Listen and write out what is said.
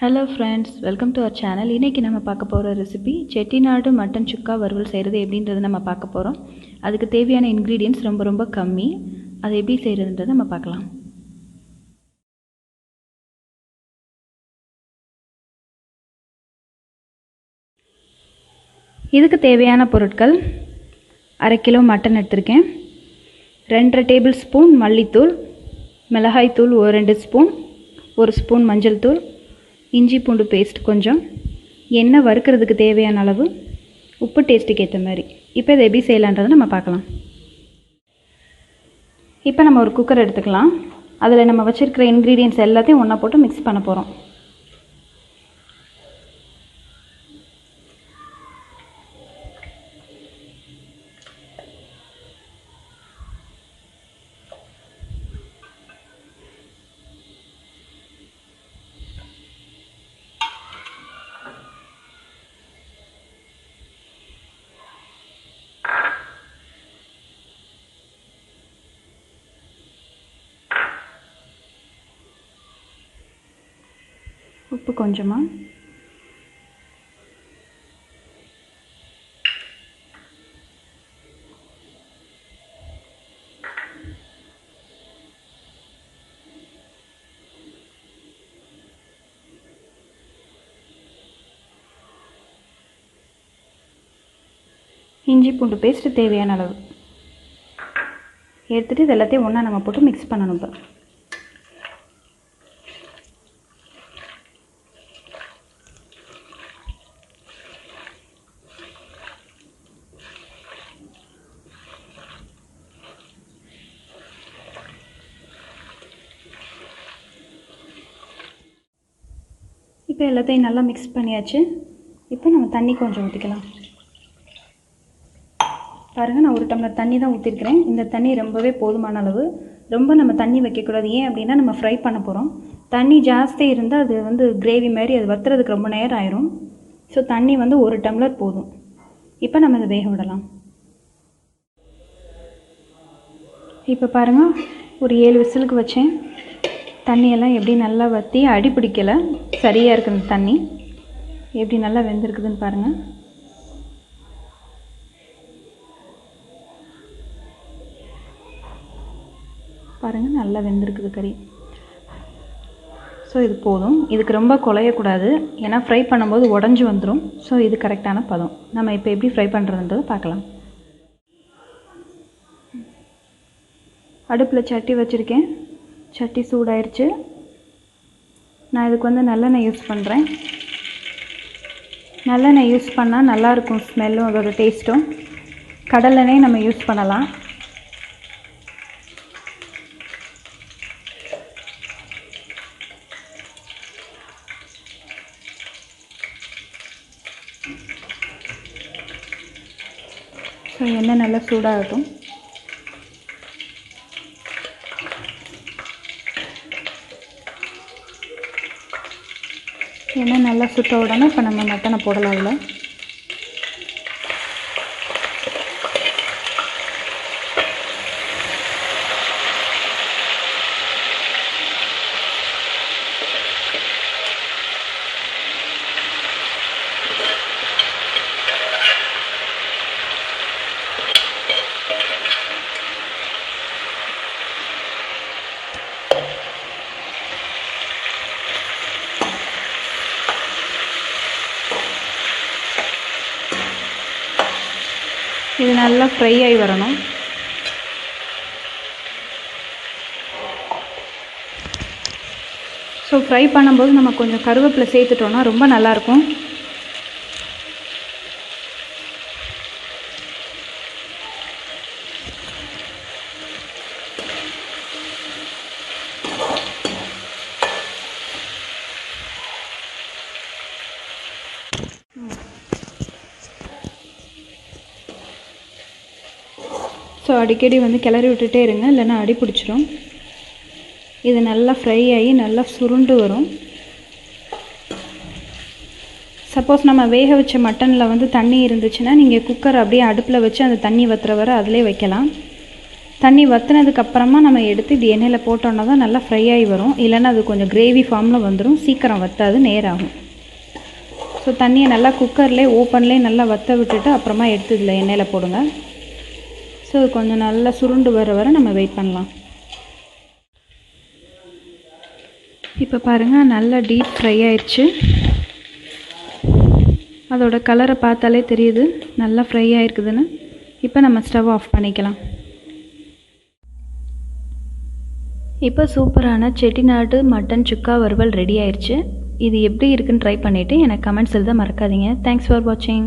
Hello friends, welcome to our channel. இன்னைக்கு நம்ம பார்க்க போற ரெசிபி செட்டிநாடு மட்டன் சுக்கா வறுவல் செய்யறது எப்படின்றது நம்ம பார்க்க போறோம். அதுக்கு தேவையான ingredients ரொம்ப கம்மி. அது எப்படி செய்யறதுன்றதை நம்ம பார்க்கலாம். இதுக்கு தேவையான பொருட்கள் 1/2 கிலோ மட்டன் எடுத்துர்க்கேன். 2 டேபிள்ஸ்பூன் மல்லித்தூள், மிளகாய் தூள் 2 ஸ்பூன், 1 ஸ்பூன் மஞ்சள் தூள், இஞ்சி பூண்டு பேஸ்ட் கொஞ்சம், எண்ணெய் வறுக்கிறதுக்கு தேவையான அளவு, உப்பு டேஸ்ட்டுக்கு ஏற்ற மாதிரி. இப்போ இதை எப்படி செய்யலான்றதை நம்ம பார்க்கலாம். இப்போ நம்ம ஒரு குக்கர் எடுத்துக்கலாம். அதில் நம்ம வச்சுருக்கிற இன்க்ரீடியன்ட்ஸ் எல்லாத்தையும் ஒன்றா போட்டு மிக்ஸ் பண்ண போகிறோம். உப்பு கொஞ்சமாக, இஞ்சி பூண்டு பேஸ்ட் தேவையான அளவு எடுத்துகிட்டு இது எல்லாத்தையும் ஒன்றா நம்ம போட்டு மிக்ஸ் பண்ணணும். இப்போ எல்லாத்தையும் நல்லா மிக்ஸ் பண்ணியாச்சு. இப்போ நம்ம தண்ணி கொஞ்சம் ஊற்றிக்கலாம். பாருங்கள், நான் 1 டம்ளர் தண்ணி தான் ஊற்றிருக்கிறேன். இந்த தண்ணி ரொம்பவே போதுமான அளவு. ரொம்ப நம்ம தண்ணி வைக்கக்கூடாது. ஏன் அப்படின்னா நம்ம ஃப்ரை பண்ண போகிறோம். தண்ணி ஜாஸ்தி இருந்தால் அது கிரேவி மாதிரி அது வற்றுறதுக்கு ரொம்ப நேரம் ஆயிரும். ஸோ தண்ணி 1 டம்ளர் போதும். இப்போ நம்ம இதை வேக விடலாம். இப்போ பாருங்கள், ஒரு 7 விசிலுக்கு வச்சேன். தண்ணியெல்லாம் எப்படி நல்லா வற்றி அடி பிடிக்கலை, சரியாக இருக்குது. இந்த தண்ணி எப்படி நல்லா வெந்திருக்குதுன்னு பாருங்கள். பாருங்கள், நல்லா வெந்திருக்குது கறி. ஸோ இது போதும். இதுக்கு ரொம்ப குழையக்கூடாது, ஏன்னா ஃப்ரை பண்ணும்போது உடஞ்சி வந்துடும். ஸோ இது கரெக்டான பதம். நம்ம இப்போ எப்படி ஃப்ரை பண்ணுறதுன்றதை பார்க்கலாம். அடுப்பில் சட்டி வச்சுருக்கேன். சட்டி சூடாயிருச்சு. நான் இதுக்கு நல்லெண்ணெய் யூஸ் பண்ணுறேன். நல்லெண்ணெய் யூஸ் பண்ணால் நல்லாயிருக்கும், ஸ்மெல்லும் அதோட டேஸ்ட்டும். கடலெண்ணெய் நம்ம யூஸ் பண்ணலாம். ஸோ எண்ணெய் நல்லா சூடாகட்டும். எண்ணெய் நல்லா சுட்ட உடனே இப்போ நம்ம மட்டனை போடலாம். அதில் இது நல்லா ஃப்ரை ஆகி வரணும். ஸோ ஃப்ரை பண்ணும்போது நம்ம கொஞ்சம் கருவேப்பிலை சேர்த்துட்டோன்னா ரொம்ப நல்லாயிருக்கும். ஸோ அடிக்கடி கிளறி விட்டுட்டே இருங்க, இல்லைன்னா அடி பிடிச்சிரும். இது நல்லா ஃப்ரை ஆகி நல்லா சுருண்டு வரும். சப்போஸ் நம்ம வேக வச்ச மட்டனில் தண்ணி இருந்துச்சுன்னா நீங்கள் குக்கர் அப்படியே அடுப்பில் வச்சு அந்த தண்ணி வற்றுற வரை அதிலே வைக்கலாம். தண்ணி வற்றினதுக்கப்புறமா நம்ம எடுத்து இது எண்ணெயில் போட்டோன்னா தான் நல்லா ஃப்ரை ஆகி வரும். இல்லைன்னா அது கொஞ்சம் கிரேவி ஃபார்மில் வந்துடும், சீக்கிரம் வற்றாது, நேராகும். ஸோ தண்ணியை நல்லா குக்கர்லேயே ஓப்பன்லேயே நல்லா வற்ற விட்டுட்டு அப்புறமா எடுத்து இதில் எண்ணெயில் போடுங்க. ஸோ கொஞ்சம் நல்லா சுருண்டு வர நம்ம வெயிட் பண்ணலாம். இப்போ பாருங்கள், நல்லா டீப் ஃப்ரை ஆயிடுச்சு. அதோட கலரை பார்த்தாலே தெரியுது நல்லா ஃப்ரை ஆகிருக்குதுன்னு. இப்போ நம்ம ஸ்டவ் ஆஃப் பண்ணிக்கலாம். இப்போ சூப்பரான செட்டிநாடு மட்டன் சுக்கா வறுவல் ரெடி ஆயிடுச்சு. இது எப்படி இருக்குன்னு ட்ரை பண்ணிவிட்டு எனக்கு கமெண்ட்ஸ் எழுத மறக்காதீங்க. தேங்க்ஸ் ஃபார் வாட்சிங்.